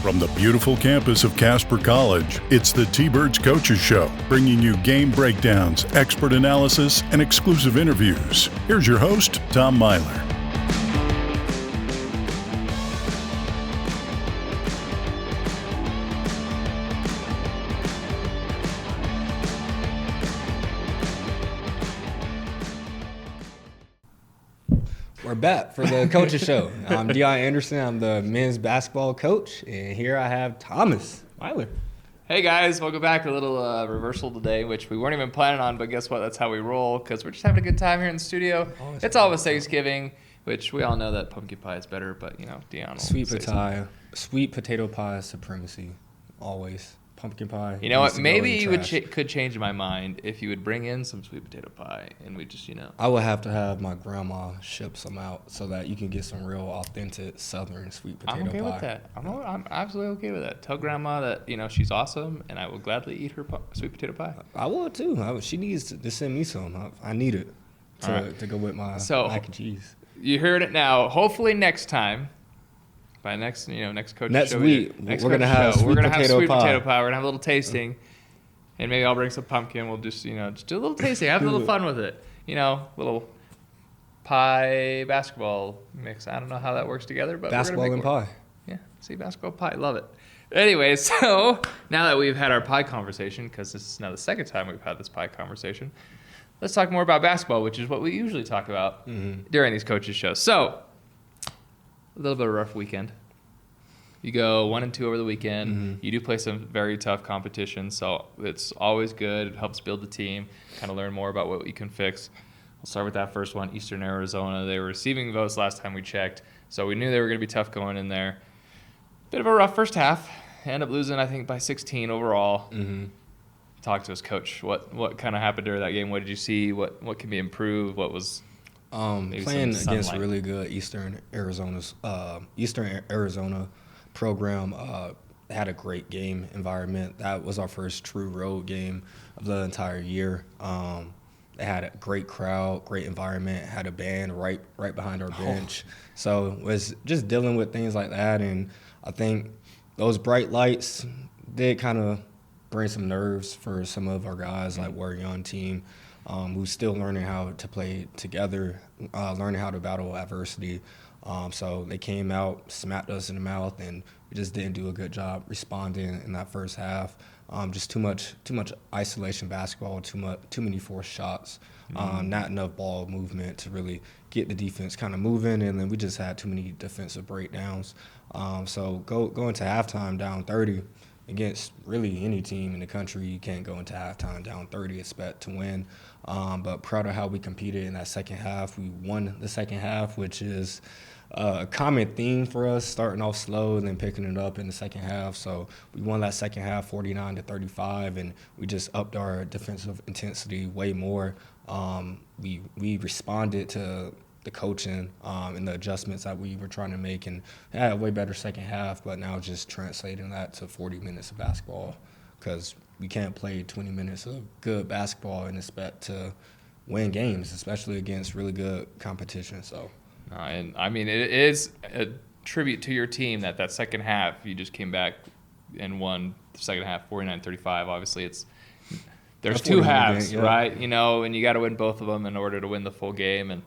From the beautiful campus of Casper College, it's the T-Birds Coaches Show, bringing you game breakdowns, expert analysis, and exclusive interviews. Here's your host, Tom Myler. We're back for the Coaches Show. I'm Deion Anderson. I'm the men's basketball coach, and here I have Thomas Myler. Hey guys, welcome back. A little reversal today, which we weren't even planning on, but guess what? That's how we roll, because we're just having a good time here in the studio. It's always Thanksgiving, which we all know that pumpkin pie is better, but you know, Deion will Sweet potato pie supremacy, always. Pumpkin pie. You know what? Maybe you could change my mind if you would bring in some sweet potato pie, and we just, I would have to have my grandma ship some out so that you can get some real authentic Southern sweet potato pie. I'm okay with that. I'm absolutely okay with that. Tell grandma that she's awesome, and I will gladly eat her sweet potato pie. I will too. She needs to send me some. I need it to go with my mac and cheese. You heard it now. Hopefully next time. By next coach next show, week, we're gonna have sweet potato pie. We're gonna have a little tasting, and maybe I'll bring some pumpkin. We'll just do a little tasting, have a little fun with it. Little pie basketball mix. I don't know how that works together, but basketball and pie. Yeah, see, basketball pie, love it. Anyway, so now that we've had our pie conversation, because this is now the second time we've had this pie conversation, let's talk more about basketball, which is what we usually talk about during these coaches shows. So. A little bit of a rough weekend. You go 1-2 over the weekend. You do play some very tough competition, so it's always good. It helps build the team, kind of learn more about what you can fix. We'll start with that first one, Eastern Arizona. They were receiving votes last time we checked, so we knew they were going to be tough going in there. Bit of a rough first half. End up losing, I think, by 16 overall. Talk to us, Coach. What kind of happened during that game? What did you see? What can be improved? What was... playing against really good Eastern Arizona program, had a great game environment. That was our first true road game of the entire year. They had a great crowd, great environment, had a band right behind our bench. So it was just dealing with things like that, and I think those bright lights did kind of bring some nerves for some of our guys, like we're a young team. Who's still learning how to play together, learning how to battle adversity. So they came out, smacked us in the mouth, and we just didn't do a good job responding in that first half. Just too much isolation basketball, too many forced shots, not enough ball movement to really get the defense kind of moving, and then we just had too many defensive breakdowns. So going to halftime down 30 against really any team in the country, you can't go into halftime down 30, expect to win. But proud of how we competed in that second half. We won the second half, which is a common theme for us, starting off slow and then picking it up in the second half. So we won that second half 49-35, and we just upped our defensive intensity way more. We responded to the coaching and the adjustments that we were trying to make, and had a way better second half, but now just translating that to 40 minutes of basketball, because we can't play 20 minutes of good basketball and expect to win games, especially against really good competition. So, and I mean, it is a tribute to your team that second half you just came back and won the second half 49-35. Obviously, there's two halves, game, yeah. Right? And you got to win both of them in order to win the full game. And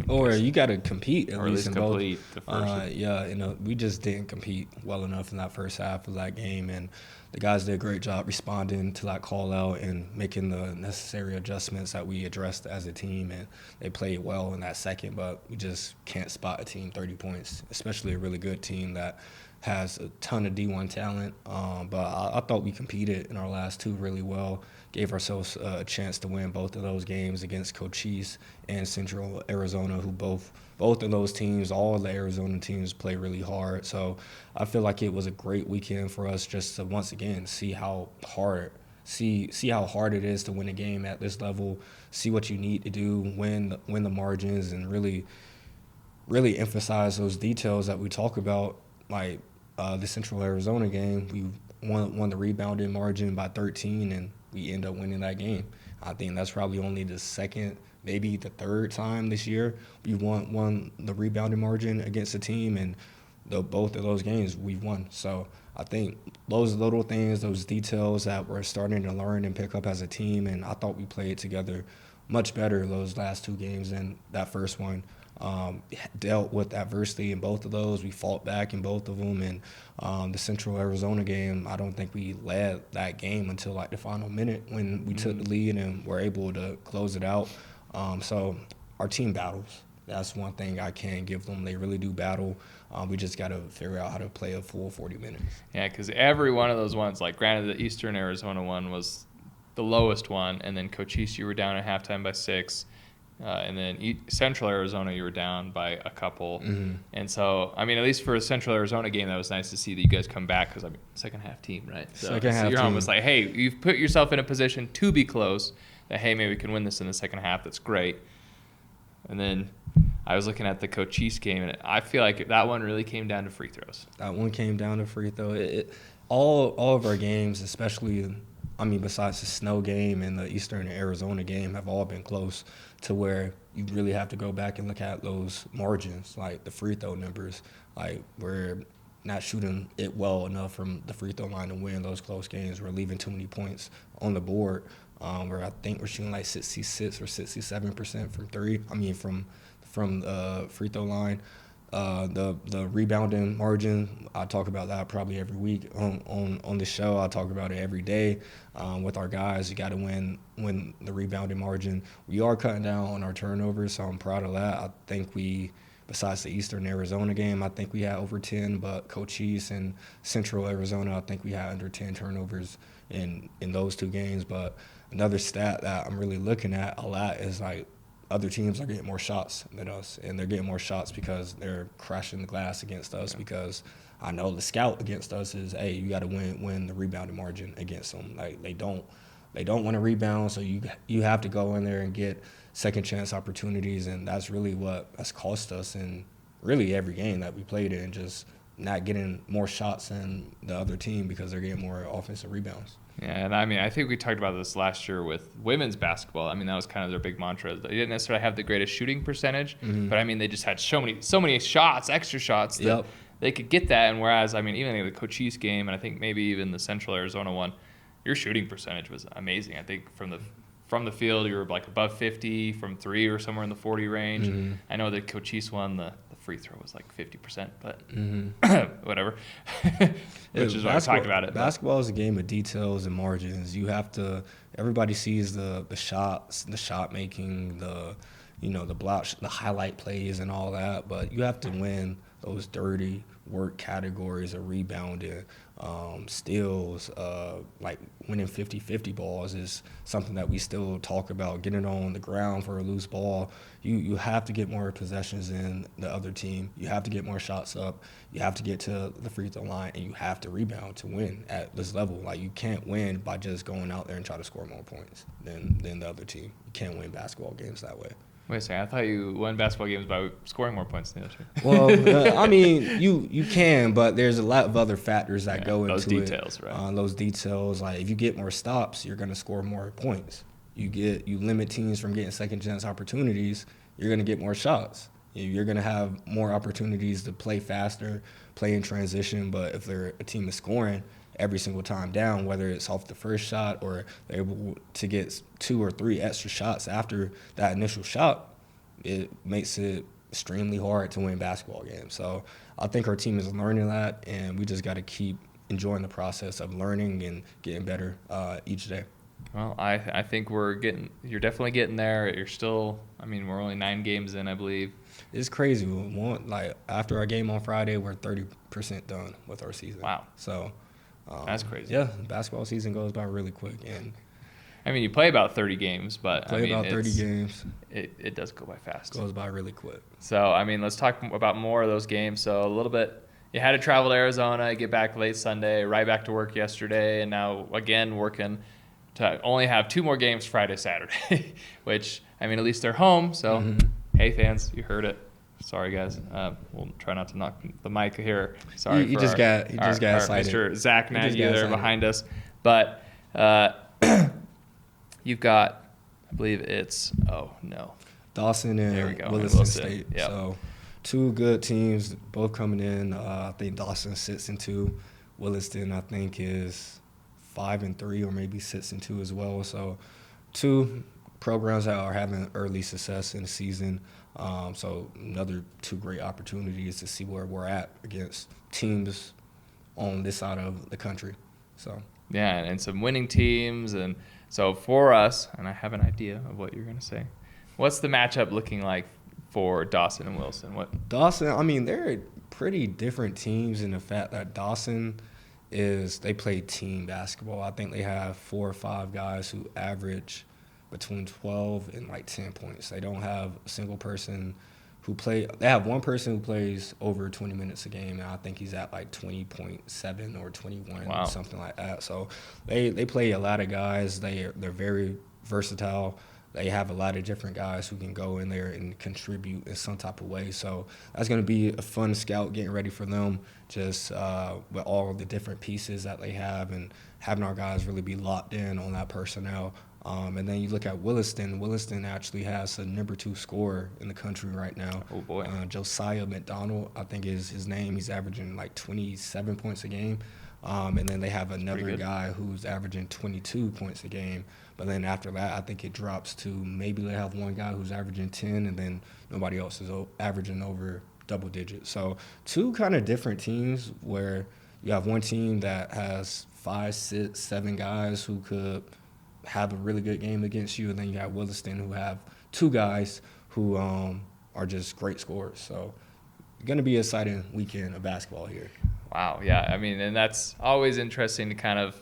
you got to compete at least in complete both. The first. We just didn't compete well enough in that first half of that game, and the guys did a great job responding to that call out and making the necessary adjustments that we addressed as a team, and they played well in that second, but we just can't spot a team 30 points, especially a really good team that has a ton of D1 talent. But I thought we competed in our last two really well, gave ourselves a chance to win both of those games against Cochise and Central Arizona, who both of those teams, all of the Arizona teams, play really hard. So I feel like it was a great weekend for us just to once again see how hard it is to win a game at this level, see what you need to do, win the margins, and really emphasize those details that we talk about, like the Central Arizona game. We won the rebounding margin by 13, and we end up winning that game. I think that's probably only the second, maybe the third time this year we won the rebounding margin against a team, and both of those games we've won. So I think those little things, those details that we're starting to learn and pick up as a team, and I thought we played together much better those last 2 games than that first one. Dealt with adversity in both of those. We fought back in both of them. And the Central Arizona game, I don't think we led that game until like the final minute when we took the lead and were able to close it out. So our team battles. That's one thing I can give them. They really do battle. We just got to figure out how to play a full 40 minutes. Yeah, because every one of those ones, like granted the Eastern Arizona one was the lowest one, and then Cochise you were down at halftime by 6. And then Central Arizona, you were down by a couple. Mm-hmm. And so, I mean, at least for a Central Arizona game, that was nice to see that you guys come back because, I mean, second half team, right? So you're team. almost like, hey, you've put yourself in a position to be close, that, hey, maybe we can win this in the second half. That's great. And then I was looking at the Cochise game, and I feel like that one really came down to free throws. That one came down to free throw. All of our games, especially, I mean, besides the snow game and the Eastern Arizona game, have all been close to where you really have to go back and look at those margins, like the free throw numbers. Like, we're not shooting it well enough from the free throw line to win those close games. We're leaving too many points on the board, where I think we're shooting like 66 or 67% from three. I mean, from the free throw line. The rebounding margin, I talk about that probably every week on the show. I talk about it every day with our guys. You got to win the rebounding margin. We are cutting down on our turnovers, so I'm proud of that. I think besides the Eastern Arizona game, I think we had over 10, but Cochise and Central Arizona, I think we had under 10 turnovers in those 2 games. But another stat that I'm really looking at a lot is like, other teams are getting more shots than us, and they're getting more shots because they're crashing the glass against us. Because I know the scout against us is, hey, you got to win the rebounding margin against them. Like, they don't want to rebound, so you have to go in there and get second chance opportunities, and that's really what has cost us in really every game that we played in, just not getting more shots than the other team because they're getting more offensive rebounds. Yeah, and I mean, I think we talked about this last year with women's basketball. I mean, that was kind of their big mantra. They didn't necessarily have the greatest shooting percentage, but I mean, they just had so many shots, extra shots that they could get that. And whereas, I mean, even in the Cochise game, and I think maybe even the Central Arizona one, your shooting percentage was amazing. I think from the field, you were like above 50, from 3 or somewhere in the 40 range. I know the Cochise one, the free throw was like 50%, but whatever. Which is what I talked about it. Basketball is a game of details and margins. You have to. Everybody sees the shots, the shot making, the blocks, the highlight plays, and all that. But you have to win those dirty work categories of rebounding, steals, like winning 50-50 balls is something that we still talk about. Getting on the ground for a loose ball, you have to get more possessions than the other team. You have to get more shots up. You have to get to the free throw line, and you have to rebound to win at this level. Like, you can't win by just going out there and try to score more points than the other team. You can't win basketball games that way. Wait a second. I thought you won basketball games by scoring more points than the other team. Well, I mean, you can, but there's a lot of other factors that go into those details, right? Those details, like if you get more stops, you're going to score more points. You limit teams from getting second chance opportunities, you're going to get more shots. You're going to have more opportunities to play faster, play in transition. But if a team is scoring every single time down, whether it's off the first shot or they're able to get 2 or 3 extra shots after that initial shot, it makes it extremely hard to win basketball games. So I think our team is learning that, and we just got to keep enjoying the process of learning and getting better each day. Well, I think you're definitely getting there. You're still, I mean, we're only 9 games in, I believe. It's crazy. Like, after our game on Friday, we're 30% done with our season. Wow. So that's crazy. Yeah, basketball season goes by really quick. And I mean, you play about 30 games, but about 30 games. It does go by fast. Goes by really quick. So, I mean, let's talk about more of those games. So, a little bit, you had to travel to Arizona, get back late Sunday, right back to work yesterday, and now again working to only have 2 more games Friday, Saturday, which, I mean, at least they're home. So, Hey, fans, you heard it. Sorry, guys. We'll try not to knock the mic here. Sorry. You just got excited. Mr. Zach Nagy there behind us. But you've got, I believe it's, Dawson and Williston State. Yep. So two good teams, both coming in. I think Dawson 6-2. Williston, I think, is 5-3 or maybe 6-2 as well. So two programs that are having early success in the season. So another two great opportunities to see where we're at against teams on this side of the country. So yeah, and some winning teams. And so for us, and I have an idea of what you're going to say, what's the matchup looking like for Dawson and Wilson? Dawson, I mean, they're pretty different teams in the fact that Dawson they play team basketball. I think they have 4 or 5 guys who average between 12 and like 10 points. They don't have a single person they have one person who plays over 20 minutes a game, and I think he's at like 20.7 or 21, wow, something like that. So they play a lot of guys. They're very versatile. They have a lot of different guys who can go in there and contribute in some type of way. So that's going to be a fun scout getting ready for them, just with all the different pieces that they have and having our guys really be locked in on that personnel. And then you look at Williston. Williston actually has the number 2 scorer in the country right now. Oh, boy. Josiah McDonald, I think is his name. He's averaging like 27 points a game. And then they have another guy who's averaging 22 points a game. But then after that, I think it drops to maybe they have one guy who's averaging 10, and then nobody else is averaging over double digits. So two kind of different teams where you have one team that has 5, 6, 7 guys who could have a really good game against you, and then you have Williston who have 2 guys who are just great scorers. So it's going to be an exciting weekend of basketball here. Wow, yeah. I mean, and that's always interesting to kind of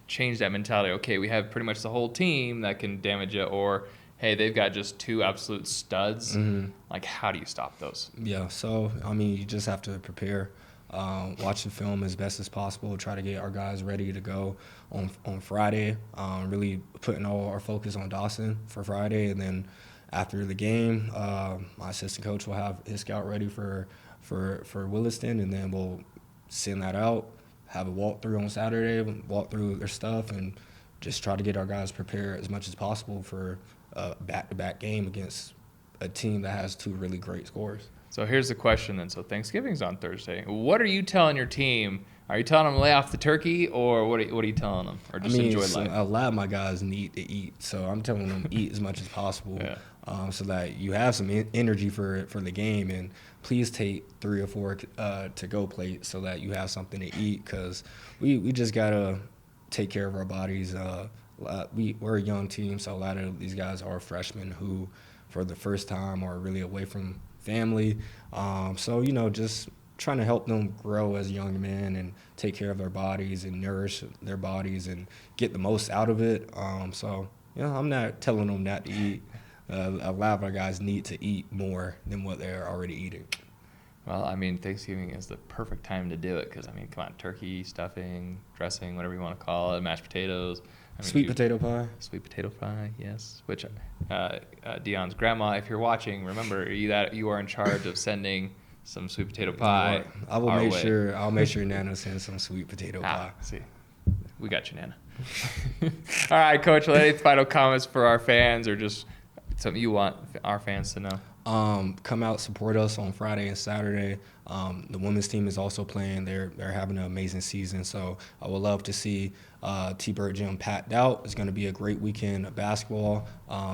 change that mentality. Okay, we have pretty much the whole team that can damage it, or, hey, they've got just 2 absolute studs. Mm-hmm. Like, how do you stop those? Yeah, so, I mean, you just have to prepare. Watch the film as best as possible, try to get our guys ready to go on Friday, really putting all our focus on Dawson for Friday. And then after the game, my assistant coach will have his scout ready for Williston, and then we'll send that out, have a walkthrough on Saturday, walk through their stuff, and just try to get our guys prepared as much as possible for a back-to-back game against a team that has 2 really great scorers. So here's the question then. So Thanksgiving's on Thursday. What are you telling your team? Are you telling them to lay off the turkey, or what are you telling them? Or just enjoy life? A lot of my guys need to eat, so I'm telling them eat as much as possible, so that you have some energy for the game. And please take 3 or 4 to-go plates so that you have something to eat, because we just got to take care of our bodies. We're a young team, so a lot of these guys are freshmen who, for the first time, are really away from family. So, just trying to help them grow as young men and take care of their bodies and nourish their bodies and get the most out of it. So, I'm not telling them not to eat. A lot of our guys need to eat more than what they're already eating. Well, I mean, Thanksgiving is the perfect time to do it because, come on, turkey, stuffing, dressing, whatever you want to call it, mashed potatoes. Sweet potato pie. Sweet potato pie, yes. Which Dion's grandma, if you're watching, remember you are in charge of sending some sweet potato pie. I will make sure. I'll make sure Nana sends some sweet potato pie. See, we got you, Nana. All right, Coach. Any final comments for our fans, or just something you want our fans to know? Come out, support us on Friday and Saturday. The women's team is also playing. They're having an amazing season, so I would love to see T-Bird Gym packed out. It's going to be a great weekend of basketball.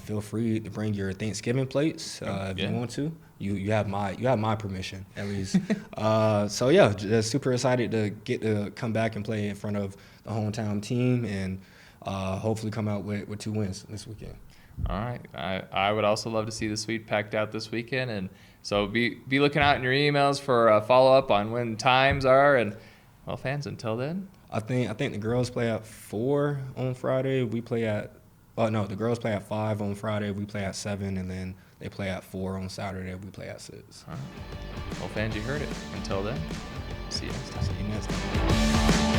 Feel free to bring your Thanksgiving plates if you want to. You have my permission, at least. So yeah, just super excited to get to come back and play in front of the hometown team, and hopefully come out with 2 wins this weekend. All right. I would also love to see the suite packed out this weekend, and so be looking out in your emails for a follow-up on when times are. And, well, fans, until then. I think the girls play at 4 on Friday. We play at the girls play at 5 on Friday. We play at 7, and then they play at 4 on Saturday. We play at 6. All right. Well, fans, you heard it. Until then, see you next time. See you next time.